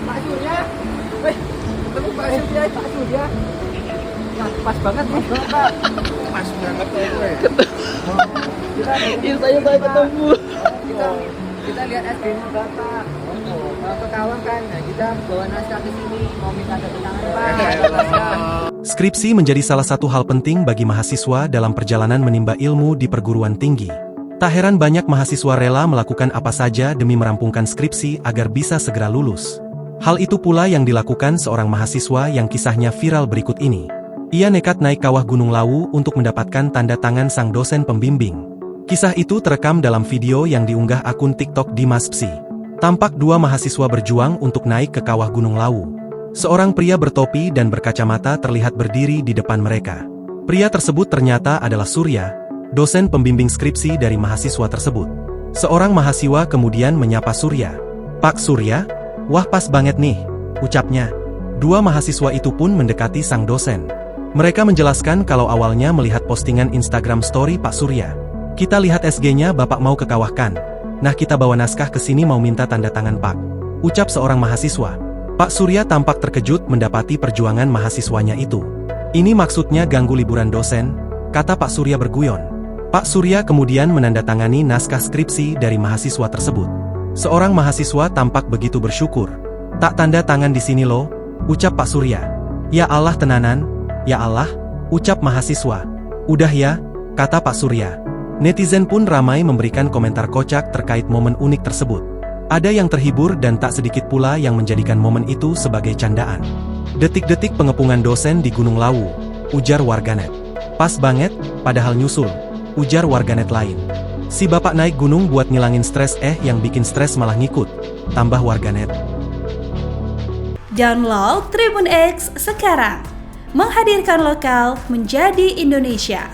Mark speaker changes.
Speaker 1: Pak Surya. Wih, ketemu Pak Surya, Pak Surya. Ya, pas banget nih.
Speaker 2: Pas banget ya gue.
Speaker 1: Saya ketemu. Kita lihat SD-nya Bapak. Kalau ke Kawang kan, nah kita bawa naskah ke sini mau minta tanda tangan Pak.
Speaker 3: Skripsi menjadi salah satu hal penting bagi mahasiswa dalam perjalanan menimba ilmu di perguruan tinggi. Tak heran banyak mahasiswa rela melakukan apa saja demi merampungkan skripsi agar bisa segera lulus. Hal itu pula yang dilakukan seorang mahasiswa yang kisahnya viral berikut ini. Ia nekat naik kawah Gunung Lawu untuk mendapatkan tanda tangan sang dosen pembimbing. Kisah itu terekam dalam video yang diunggah akun TikTok Dimas Psi. Tampak dua mahasiswa berjuang untuk naik ke kawah Gunung Lawu. Seorang pria bertopi dan berkacamata terlihat berdiri di depan mereka. Pria tersebut ternyata adalah Surya, dosen pembimbing skripsi dari mahasiswa tersebut. Seorang mahasiswa kemudian menyapa Surya. "Pak Surya? Wah pas banget nih," ucapnya. Dua mahasiswa itu pun mendekati sang dosen. Mereka menjelaskan kalau awalnya melihat postingan Instagram story Pak Surya. "Kita lihat SG-nya Bapak mau ke kawah kan? Nah kita bawa naskah ke sini mau minta tanda tangan Pak," ucap seorang mahasiswa. Pak Surya tampak terkejut mendapati perjuangan mahasiswanya itu. "Ini maksudnya ganggu liburan dosen?" kata Pak Surya berguyon. Pak Surya kemudian menandatangani naskah skripsi dari mahasiswa tersebut. Seorang mahasiswa tampak begitu bersyukur. "Tak tanda tangan di sini loh," ucap Pak Surya. "Ya Allah tenanan, ya Allah," ucap mahasiswa. "Udah ya," kata Pak Surya. Netizen pun ramai memberikan komentar kocak terkait momen unik tersebut. Ada yang terhibur dan tak sedikit pula yang menjadikan momen itu sebagai candaan. "Detik-detik pengepungan dosen di Gunung Lawu," ujar warganet. "Pas banget, padahal nyusul," ujar warganet lain. "Si bapak naik gunung buat ngilangin stres yang bikin stres malah ngikut," tambah warganet.
Speaker 4: Download Tribun X sekarang. Menghadirkan lokal menjadi Indonesia.